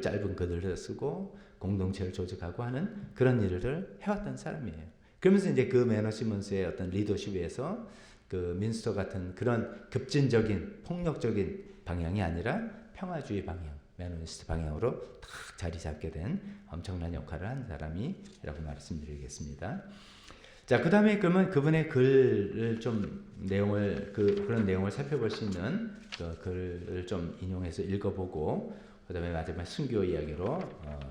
[SPEAKER 1] 짧은 글을 쓰고 공동체를 조직하고 하는 그런 일을 해왔던 사람이에요. 그러면서 이제 그 매너 시몬스의 어떤 리더십에서 그 민스터 같은 그런 급진적인 폭력적인 방향이 아니라 평화주의 방향, 매너니스트 방향으로 딱 자리 잡게 된 엄청난 역할을 한 사람이라고 말씀드리겠습니다. 자, 그 다음에 그러면 그분의 글을 좀 그런 내용을 살펴볼 수 있는 그 글을 좀 인용해서 읽어보고 그 다음에 마지막 순교 이야기로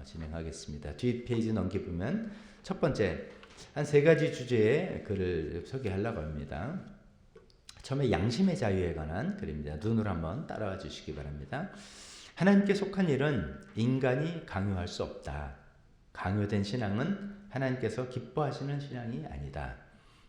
[SPEAKER 1] 진행하겠습니다. 뒷 페이지 넘겨보면 첫 번째 한 3가지 주제의 글을 소개하려고 합니다. 처음에 양심의 자유에 관한 글입니다. 눈으로 한번 따라와 주시기 바랍니다. 하나님께 속한 일은 인간이 강요할 수 없다. 강요된 신앙은 하나님께서 기뻐하시는 신앙이 아니다.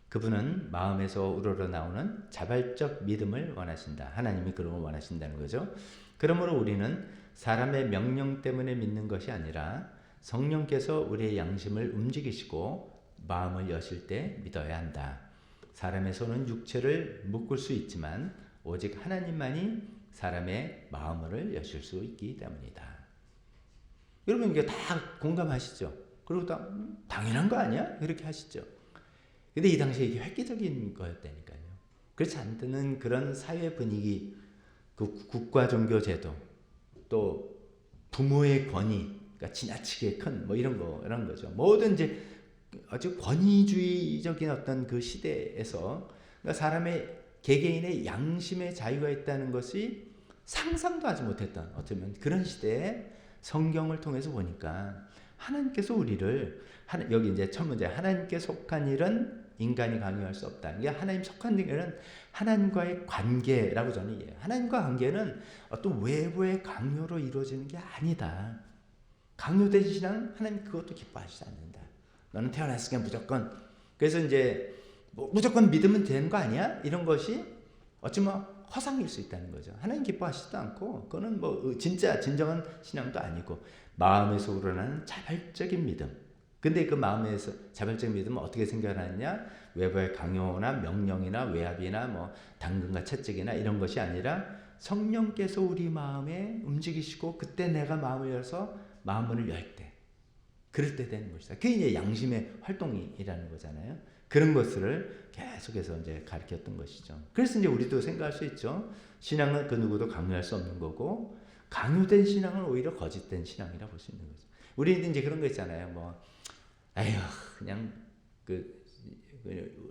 [SPEAKER 1] 그분은 마음에서 우러러 나오는 자발적 믿음을 원하신다. 하나님이 그런 걸 원하신다는 거죠. 그러므로 우리는 사람의 명령 때문에 믿는 것이 아니라 성령께서 우리의 양심을 움직이시고 마음을 여실 때 믿어야 한다. 사람의 손은 육체를 묶을 수 있지만 오직 하나님만이 사람의 마음을 여실 수 있기 때문이다. 여러분 이게 다 공감하시죠? 그리고 당연한 거 아니야? 이렇게 하시죠. 근데 이 당시에 이게 획기적인 거였다니까요. 그렇지 않는 그런 사회 분위기, 그 국가 종교 제도, 또 부모의 권위, 그러니까 지나치게 큰 뭐 이런 거죠. 모든 이제 아주 권위주의적인 어떤 그 시대에서 그러니까 사람의 개개인의 양심의 자유가 있다는 것이 상상도 하지 못했던 어쩌면 그런 시대에 성경을 통해서 보니까 하나님께서 우리를 여기 이제 첫 문제 하나님께 속한 일은 인간이 강요할 수 없다. 이게 하나님 속한 일은 하나님과의 관계라고 저는 이해해요. 하나님과 관계는 어떤 외부의 강요로 이루어지는 게 아니다. 강요된 신앙 하나님 그것도 기뻐하시지 않는다. 너는 태어났으니까 무조건 그래서 이제 뭐 무조건 믿으면 되는 거 아니야? 이런 것이 어쩌면 허상일 수 있다는 거죠. 하나님 기뻐하시지도 않고 그거는 뭐 진짜 진정한 신앙도 아니고 마음에서 우러나는 자발적인 믿음. 근데 그 마음에서 자발적인 믿음은 어떻게 생겨나느냐? 외부의 강요나 명령이나 외압이나 뭐 당근과 채찍이나 이런 것이 아니라 성령께서 우리 마음에 움직이시고 그때 내가 마음을 열어서 마음문을 열 때 그럴 때 되는 것이다. 그게 이제 양심의 활동이라는 거잖아요. 그런 것을 계속해서 이제 가르쳤던 것이죠. 그래서 이제 우리도 생각할 수 있죠. 신앙은 그 누구도 강요할 수 없는 거고 강요된 신앙은 오히려 거짓된 신앙이라 볼 수 있는 거죠. 우리는 이제 그런 거 있잖아요. 뭐 아휴 그냥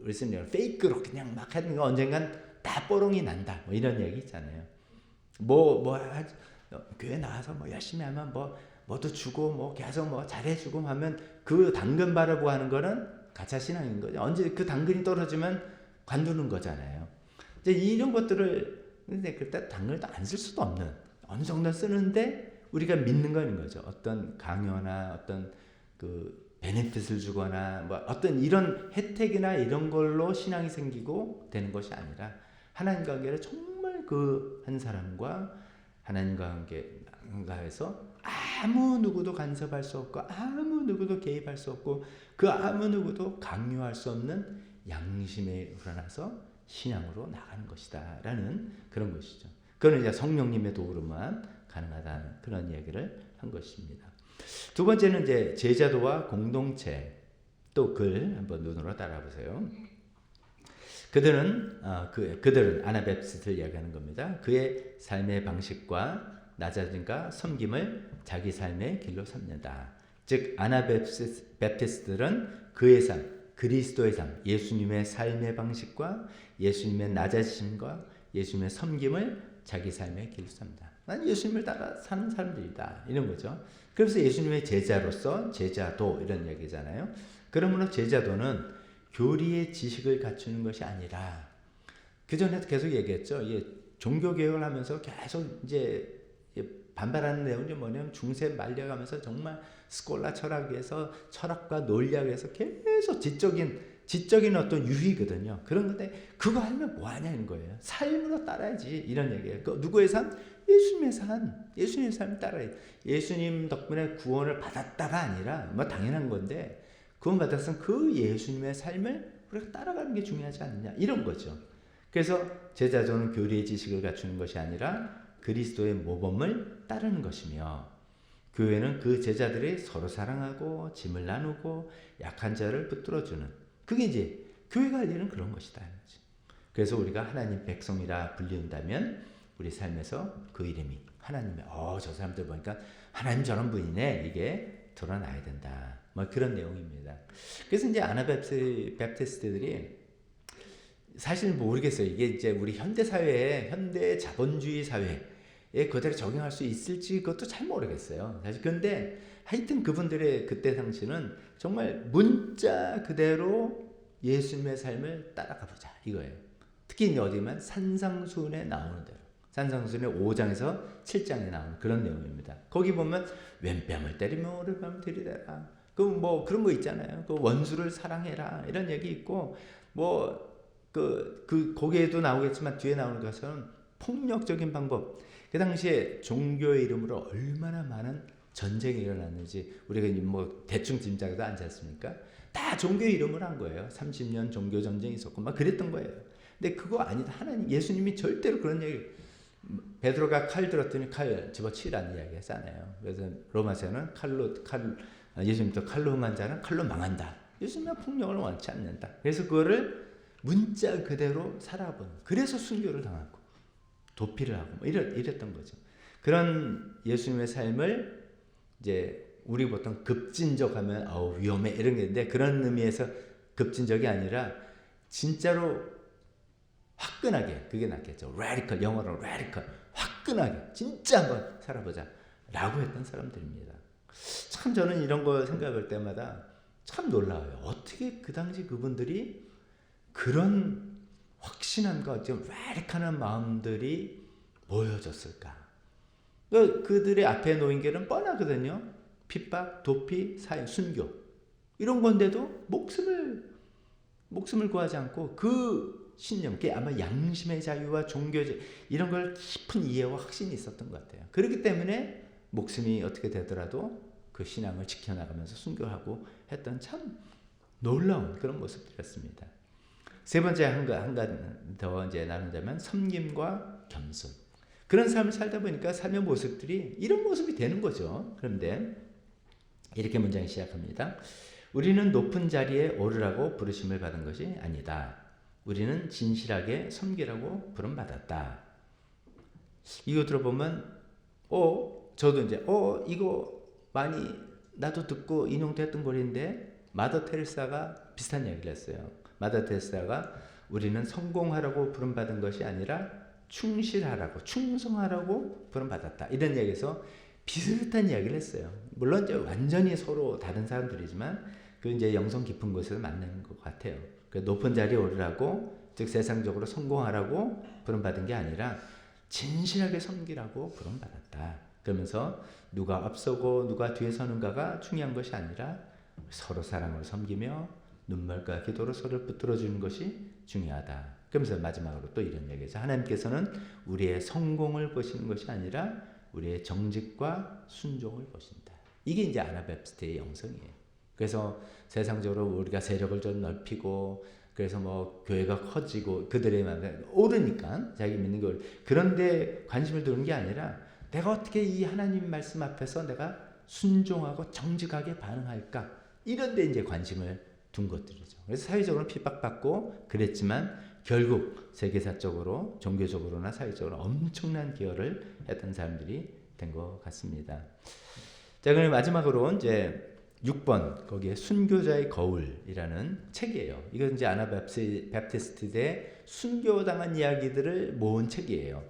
[SPEAKER 1] 우리는 페이크로 그냥 막 하는 거 언젠간 다 뽀롱이 난다. 뭐 이런 얘기 있잖아요. 교회 나와서 뭐 열심히 하면 뭐도 주고 뭐 계속 뭐 잘해주고 하면 그 당근 바라고 하는 거는 가짜 신앙인 거죠. 언제 그 당근이 떨어지면 관두는 거잖아요. 이제 이런 것들을 근데 그때 당근을 안 쓸 수도 없는 어느 정도 쓰는데 우리가 믿는 거는 거죠. 어떤 강요나 어떤 그 베네핏을 주거나 뭐 어떤 이런 혜택이나 이런 걸로 신앙이 생기고 되는 것이 아니라 하나님 관계를 정말 그 한 사람과 하나님 관계에서 아무 누구도 간섭할 수 없고 아무 누구도 개입할 수 없고 그 아무 누구도 강요할 수 없는 양심에 우러나서 신앙으로 나가는 것이다 라는 그런 것이죠. 그건 이제 성령님의 도우로만 가능하다는 그런 이야기를 한 것입니다. 두 번째는 이제 제자도와 공동체 또 글 한번 눈으로 따라 보세요. 그들은 아나베프스트를 이야기하는 겁니다. 그의 삶의 방식과 낮아짐과 섬김을 자기 삶의 길로 삼는다. 즉 아나베프티스트들은 그의 삶, 그리스도의 삶, 예수님의 삶의 방식과 예수님의 낮아짐과 예수님의 섬김을 자기 삶의 길로 삼는다. 난 예수님을 따라 사는 사람들이다. 이런 거죠. 그래서 예수님의 제자로서 제자도 이런 얘기잖아요. 그러므로 제자도는 교리의 지식을 갖추는 것이 아니라 그 전에도 계속 얘기했죠. 이게 종교 개혁을 하면서 계속 이제 반발하는 내용이 뭐냐면 중세 말려가면서 정말 스콜라 철학에서 철학과 논리학에서 계속 지적인 어떤 유희거든요. 그런 건데 그거 하면 뭐 하냐는 거예요. 삶으로 따라야지 이런 얘기예요. 그 누구의 삶? 예수님의 삶. 예수님의 삶 따라야 돼. 예수님 덕분에 구원을 받았다가 아니라 뭐 당연한 건데 구원 받았으면 그 예수님의 삶을 우리가 따라가는 게 중요하지 않느냐 이런 거죠. 그래서 제자도는 교리의 지식을 갖추는 것이 아니라 그리스도의 모범을 따르는 것이며 교회는 그 제자들이 서로 사랑하고 짐을 나누고 약한 자를 붙들어주는 그게 이제 교회가 할 일은 그런 것이다. 그래서 우리가 하나님 백성이라 불린다면 우리 삶에서 그 이름이 하나님의 저 사람들 보니까 하나님 저런 분이네 이게 드러나야 된다. 뭐 그런 내용입니다. 그래서 이제 아나베프티스트들이 사실 모르겠어요. 이게 이제 우리 현대 사회에 현대 자본주의 사회에 그대로 적용할 수 있을지 그것도 잘 모르겠어요. 사실 근데 하여튼 그분들의 그때 당시는 정말 문자 그대로 예수님의 삶을 따라가 보자 이거예요. 특히 어디면 산상수훈에 나오는 대로 산상수훈의 5장에서 7장에 나오는 그런 내용입니다. 거기 보면 왼뺨을 때리며 오른뺨을 들이대라. 그 뭐 그런 거 있잖아요. 그 원수를 사랑해라 이런 얘기 있고 뭐 거기에도 나오겠지만 뒤에 나오는 것은 폭력적인 방법. 그 당시에 종교의 이름으로 얼마나 많은 전쟁이 일어났는지 우리가 뭐 대충 짐작도 않지 않습니까? 다 종교의 이름으로 한 거예요. 30년 종교 전쟁이 있었고 막 그랬던 거예요. 근데 그거 아니다. 하나님 예수님이 절대로 그런 얘기. 베드로가 칼 들었더니 칼 집어치라는 이야기 했잖아요. 그래서 로마서는 예수님도 칼로 흥한 자는 칼로 망한다. 예수님은 폭력을 원치 않는다. 그래서 그거를 문자 그대로 살아본. 그래서 순교를 당하고 도피를 하고 뭐 이랬던 거죠. 그런 예수님의 삶을 이제 우리 보통 급진적하면 위험해 이런 게 있는데 그런 의미에서 급진적이 아니라 진짜로 화끈하게 그게 낫겠죠. radical 영어로 radical 화끈하게 진짜 한번 살아보자 라고 했던 사람들입니다. 참 저는 이런 거 생각할 때마다 참 놀라워요. 어떻게 그 당시 그분들이 그런 확신함과 좀 radical한 마음들이 모여졌을까? 그들의 앞에 놓인 길은 뻔하거든요. 핍박, 도피, 사형, 순교 이런 건데도 목숨을 구하지 않고 그 신념, 그게 아마 양심의 자유와 종교적 이런 걸 깊은 이해와 확신이 있었던 것 같아요. 그렇기 때문에 목숨이 어떻게 되더라도 그 신앙을 지켜나가면서 순교하고 했던 참 놀라운 그런 모습들이었습니다. 세 번째 한 가지 더 이제 나눈다면 섬김과 겸손. 그런 삶을 살다 보니까 삶의 모습들이 이런 모습이 되는 거죠. 그런데 이렇게 문장이 시작합니다. 우리는 높은 자리에 오르라고 부르심을 받은 것이 아니다. 우리는 진실하게 섬기라고 부름받았다. 이거 들어보면 저도 이제 이거 많이 나도 듣고 인용됐던 글인데 마더 테레사가 비슷한 이야기를 했어요. 마더 테레사가 우리는 성공하라고 부름받은 것이 아니라 충실하라고 충성하라고 부름받았다. 이런 이야기에서 비슷한 이야기를 했어요. 물론 이제 완전히 서로 다른 사람들이지만 그 이제 영성 깊은 곳에서 만나는 것 같아요. 높은 자리에 오르라고 즉 세상적으로 성공하라고 부름받은 게 아니라 진실하게 섬기라고 부름받았다. 그러면서 누가 앞서고 누가 뒤에 서는가가 중요한 것이 아니라 서로 사랑으로 섬기며 눈물과 기도로 서로를 붙들어주는 것이 중요하다. 그러면서 마지막으로 또 이런 얘기죠. 하나님께서는 우리의 성공을 보시는 것이 아니라 우리의 정직과 순종을 보신다. 이게 이제 아나베프티의 영성이에요. 그래서 세상적으로 우리가 세력을 좀 넓히고 그래서 뭐 교회가 커지고 그들의 마음에 오르니까 자기 믿는 걸 그런데 관심을 두는 게 아니라 내가 어떻게 이 하나님 말씀 앞에서 내가 순종하고 정직하게 반응할까 이런 데 이제 관심을 둔 것들이죠. 그래서 사회적으로 핍박받고 그랬지만 결국 세계사적으로 종교적으로나 사회적으로 엄청난 기여를 했던 사람들이 된 것 같습니다. 자, 그럼 마지막으로 이제 6번 거기에 순교자의 거울이라는 책이에요. 이건 이제 아나베프티스트의 순교당한 이야기들을 모은 책이에요.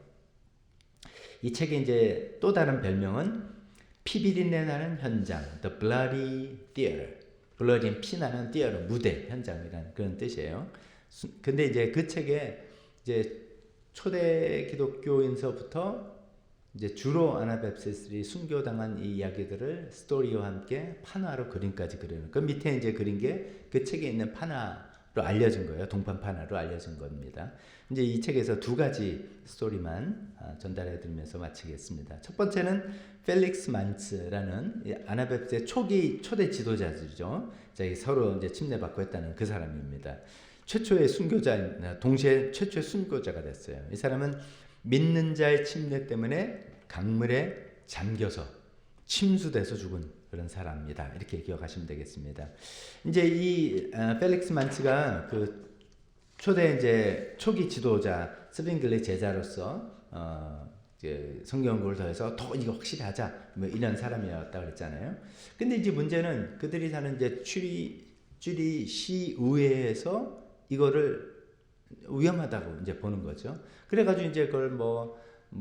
[SPEAKER 1] 이 책의 이제 또 다른 별명은 피비린내 나는 현장, The Bloody Theater. 블러린 피 나는 theater, 무대, 현장이라는 그런 뜻이에요. 근데 이제 그 책에 이제 초대 기독교인서부터 이제 주로 아나바프티스트들이 순교당한 이 이야기들을 스토리와 함께 판화로 그림까지 그리는. 그 밑에 이제 그린 게 그 책에 있는 판화로 알려진 거예요. 동판 판화로 알려진 겁니다. 이제 이 책에서 두 가지 스토리만 전달해 드리면서 마치겠습니다. 첫 번째는 펠릭스 만츠라는 아나바프티스트의 초대 지도자들이죠. 서로 이제 침례받고 했다는 그 사람입니다. 최초의 순교자, 동시에 최초의 순교자가 됐어요. 이 사람은 믿는 자의 침례 때문에 강물에 잠겨서 침수돼서 죽은 그런 사람입니다. 이렇게 기억하시면 되겠습니다. 이제 이 펠릭스 만츠가 그 초대 이제 초기 지도자 스빙글의 제자로서 이제 성경 연구를 더해서 더 이거 확실히 하자 뭐 이런 사람이었다 그랬잖아요. 근데 이제 문제는 그들이 사는 이제 쭈리 시 의회에서 이거를 위험하다고 이제 보는 거죠. 그래가지고 이제 그걸 뭐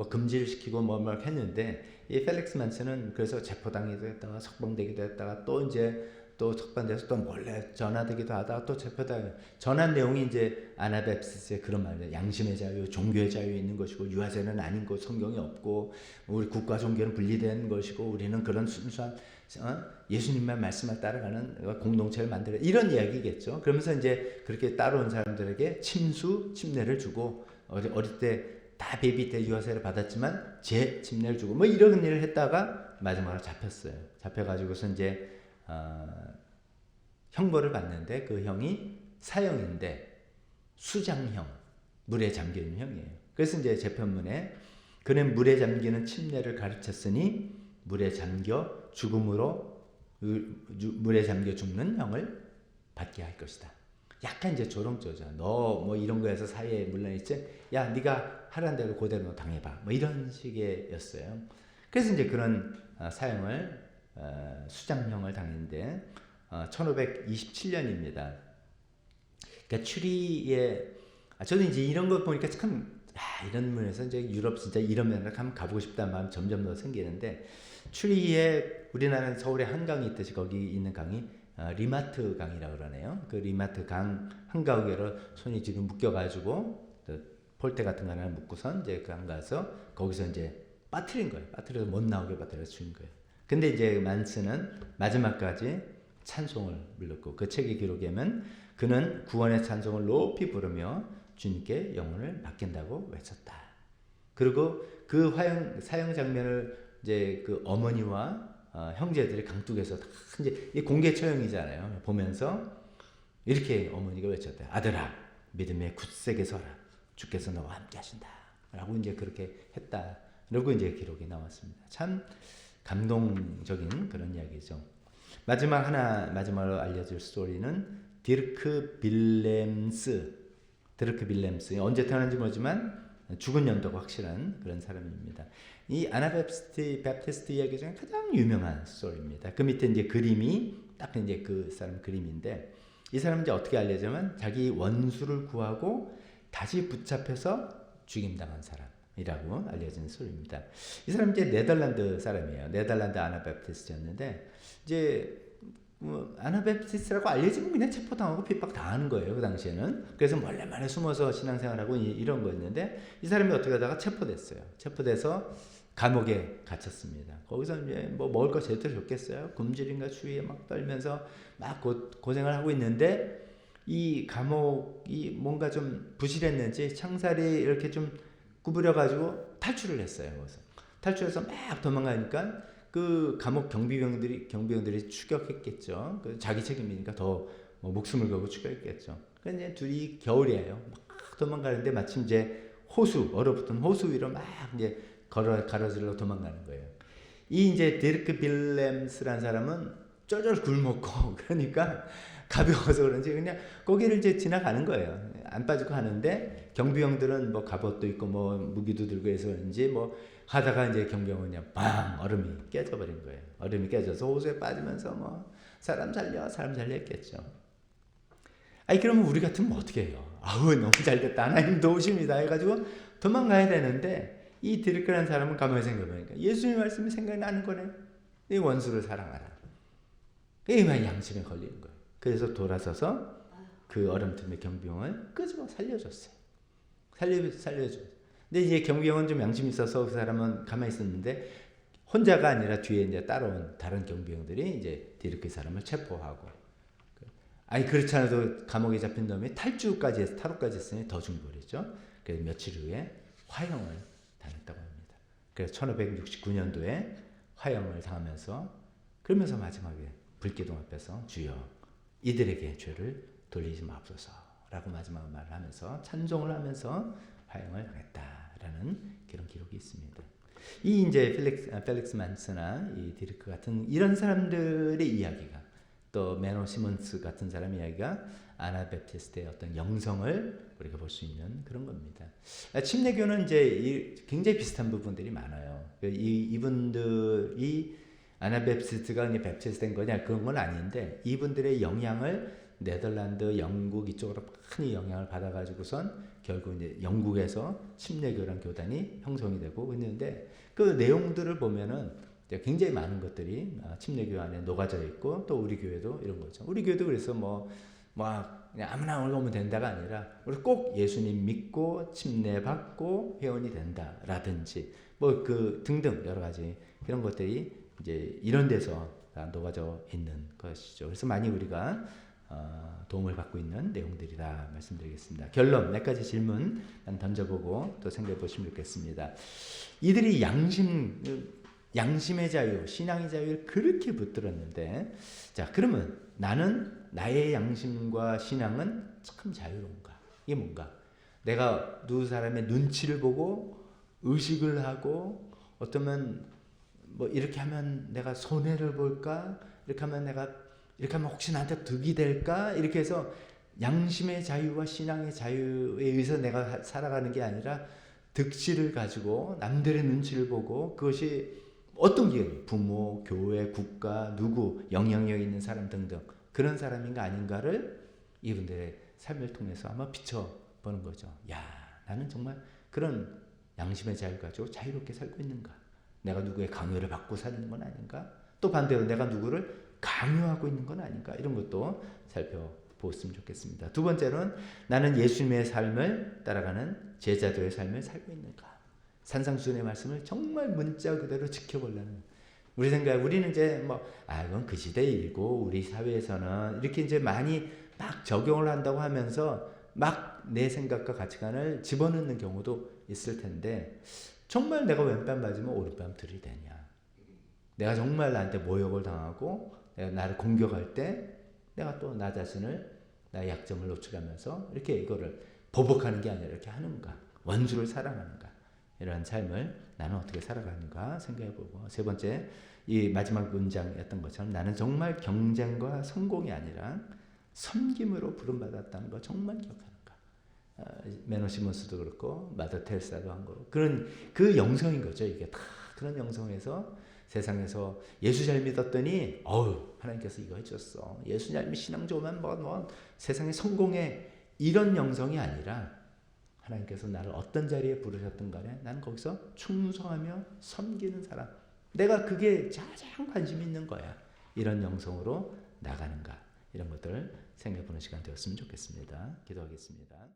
[SPEAKER 1] 금지를 시키고 뭐 했는데 이 펠릭스 만츠는 그래서 체포당하기도 했다가 석방되기도 했다가 또 이제 또 석방돼서 또 몰래 전화되기도 하다가 또 체포당 전한 내용이 이제 아나바프티스트의 그런 말이에요. 양심의 자유, 종교의 자유 있는 것이고 유아세는 아닌 것, 성경이 없고 우리 국가 종교는 분리된 것이고 우리는 그런 순수한 예수님만 말씀을 따라가는 공동체를 만들어 이런 이야기겠죠. 그러면서 이제 그렇게 따라온 사람들에게 침례를 주고 어릴 때 다 베이비 때 유아세를 받았지만 제 침례를 주고 뭐 이런 일을 했다가 마지막으로 잡혔어요. 잡혀가지고서 이제 형벌을 받는데 그 형이 사형인데 수장형, 물에 잠기는 형이에요. 그래서 이제 재판문에 그는 물에 잠기는 침례를 가르쳤으니 물에 잠겨 죽음으로 물에 잠겨 죽는 형을 받게 할 것이다. 약간 이제 조롱조죠. 너 뭐 이런 거에서 사회에 물러있지? 야, 네가 하라는 대로 그대로 너 당해봐. 뭐 이런 식이었어요. 그래서 이제 그런 사형을 수장형을 당했는데 1527년입니다. 그러니까 추리에 저는 이제 이런 거 보니까 참 이런 면에서 이제 유럽 진짜 이런 면을 한번 가보고 싶다는 마음 점점 더 생기는데 추리에 우리나라는 서울에 한강이 있듯이 거기 있는 강이 리마트 강이라고 그러네요. 그 리마트 강 한가운데로 손이 지금 묶여가지고 폴대 같은 거 하나 묶고선 이제 그 강 가서 거기서 이제 빠뜨린 거예요. 빠뜨려서 못 나오게 빠뜨려서 죽인 거예요. 근데 이제 만스는 마지막까지 찬송을 불렀고 그 책의 기록에는 그는 구원의 찬송을 높이 부르며 주님께 영혼을 맡긴다고 외쳤다. 그리고 그 사형 장면을 이제 그 어머니와 형제들이 강둑에서 다 이제 이 공개 처형이잖아요. 보면서 이렇게 어머니가 외쳤대. 아들아, 믿음에 굳세게 서라. 주께서 너와 함께 하신다. 라고 이제 그렇게 했다. 그리고 이제 기록이 나왔습니다. 참 감동적인 그런 이야기죠. 마지막으로 알려줄 스토리는 디르크 빌렘스. 언제 태어난지 모르지만 죽은 연도가 확실한 그런 사람입니다. 이 아나바프티스트 이야기 중에 가장 유명한 스토리입니다. 그 밑에 이제 그림이 딱 이제 그 사람 그림인데 이 사람은 이제 어떻게 알려지면 자기 원수를 구하고 다시 붙잡혀서 죽임당한 사람이라고 알려진 스토리입니다. 이 사람 이제 네덜란드 사람이에요. 네덜란드 아나바프티스트였는데 이제 아나바프티스트라고 알려지면 그냥 체포당하고 핍박당하는 거예요. 그 당시에는. 그래서 몰래 숨어서 신앙생활하고 이런 거였는데 이 사람이 어떻게 하다가 체포됐어요. 체포돼서 감옥에 갇혔습니다. 거기서 이제 뭐 먹을 거 제대로 줬겠어요. 굶주림과 추위에 막 떨면서 막 고생을 하고 있는데 이 감옥이 뭔가 좀 부실했는지 창살이 이렇게 좀 구부려가지고 탈출을 했어요. 그래서 탈출해서 막 도망가니까 그 감옥 경비병들이 추격했겠죠. 자기 책임이니까 더 뭐 목숨을 걸고 추격했겠죠. 그러니까 이제 둘이 겨울이에요. 막 도망가는데 마침 이제 얼어붙은 호수 위로 막 이제 가로질러 도망가는 거예요. 이 이제 디르크 빌렘스라는 사람은 쫄쫄 굶었고 그러니까 가벼워서 그런지 그냥 거기를 이제 지나가는 거예요. 안 빠지고 하는데 경비병들은 뭐 갑옷도 있고 뭐 무기도 들고 해서 그런지 뭐 하다가 이제 경비병은 그냥 빵 얼음이 깨져버린 거예요. 얼음이 깨져서 호수에 빠지면서 뭐 사람 살려 했겠죠. 아니 그러면 우리 같으면 어떻게 해요? 아우 너무 잘됐다. 하나님 도우십니다 해가지고 도망가야 되는데 이 디르크라는 사람은 가만히 생각해보니까 예수님 말씀이 생각이 나는 거네. 이 원수를 사랑하라. 이만 양심에 걸리는 거예요. 그래서 돌아서서 그 얼음 틈에 경비병을 끄집어 살려줬어요. 살려줘. 근데 이제 경비병은 좀 양심이 있어서 그 사람은 가만히 있었는데 혼자가 아니라 뒤에 이제 따라온 다른 경비병들이 이제 디르크 사람을 체포하고, 아니 그렇지 않아도 감옥에 잡힌 놈이 탈주까지 해서 탈옥까지 했으니 더 중벌이죠. 그래서 며칠 후에 화형을 당했다고 합니다. 그래서 1569년도에 화형을 당하면서, 그러면서 마지막에 불기둥 앞에서 주여 이들에게 죄를 돌리지 마옵소서라고 마지막 말을 하면서 찬송을 하면서 화형을 당했다라는 그런 기록이 있습니다. 이 이제 펠릭스 만스나 이 디르크 같은 이런 사람들의 이야기가, 또 매너 시몬스 같은 사람 이야기가 아나베프티스트의 어떤 영성을 우리가 볼 수 있는 그런 겁니다. 침례교는 이제 굉장히 비슷한 부분들이 많아요. 이분들이 아나베프티스트가 이제 베프티스트된 거냐 그런 건 아닌데, 이분들의 영향을 네덜란드, 영국 이쪽으로 많이 영향을 받아가지고선 결국 이제 영국에서 침례교란 교단이 형성이 되고 있는데, 그 내용들을 보면은 굉장히 많은 것들이 침례교 안에 녹아져 있고, 또 우리 교회도 이런 거죠. 우리 교회도 그래서 그냥 아무나 올라오면 된다가 아니라 우리 꼭 예수님 믿고 침례 받고 회원이 된다라든지 그 등등 여러 가지 그런 것들이 이제 이런 데서 녹아져 있는 것이죠. 그래서 많이 우리가 도움을 받고 있는 내용들이다 말씀드리겠습니다. 결론 몇 가지 질문 던져보고 또 생각해 보시면 좋겠습니다. 이들이 양심의 자유, 신앙의 자유를 그렇게 붙들었는데, 자 그러면 나는 나의 양심과 신앙은 참 자유로운가? 이게 뭔가? 내가 누구 사람의 눈치를 보고 의식을 하고, 어쩌면 이렇게 하면 내가 손해를 볼까? 이렇게 하면 혹시 나한테 득이 될까? 이렇게 해서 양심의 자유와 신앙의 자유에 의해서 내가 살아가는 게 아니라 득실을 가지고 남들의 눈치를 보고, 그것이 어떤 기회, 부모, 교회, 국가, 누구, 영향력 있는 사람 등등 그런 사람인가 아닌가를 이분들의 삶을 통해서 아마 비춰보는 거죠. 야, 나는 정말 그런 양심의 자유를 가지고 자유롭게 살고 있는가? 내가 누구의 강요를 받고 사는 건 아닌가? 또 반대로 내가 누구를 강요하고 있는 건 아닌가? 이런 것도 살펴보았으면 좋겠습니다. 두 번째로는 나는 예수님의 삶을 따라가는 제자도의 삶을 살고 있는가? 산상수훈의 말씀을 정말 문자 그대로 지켜보려는, 우리는 이제 이건 그 시대 일고 우리 사회에서는 이렇게 이제 많이 막 적용을 한다고 하면서 막 내 생각과 가치관을 집어넣는 경우도 있을 텐데, 정말 내가 왼뺨 맞으면 오른뺨 들이대냐? 내가 정말 나한테 모욕을 당하고 내가 나를 공격할 때 내가 또 나 자신을, 나의 약점을 노출하면서 이렇게 이거를 보복하는 게 아니라 이렇게 하는가? 원수를 사랑하는가? 이런 삶을 나는 어떻게 살아가는가 생각해보고, 세 번째 이 마지막 문장이었던 것처럼 나는 정말 경쟁과 성공이 아니라 섬김으로 부름받았다는 거 정말 기억하는가? 매너 시몬스도 그렇고 마더 테레사도 한 거, 그런 그 영성인 거죠. 이게 다 그런 영성에서 세상에서 예수 잘 믿었더니 하나님께서 이거 해줬어, 예수 잘 신앙 좋으면 세상에 성공해, 이런 영성이 아니라 하나님께서 나를 어떤 자리에 부르셨든 간에 나는 거기서 충성하며 섬기는 사람, 내가 그게 가장 관심 있는 거야. 이런 영성으로 나가는가? 이런 것들을 생각해 보는 시간 되었으면 좋겠습니다. 기도하겠습니다.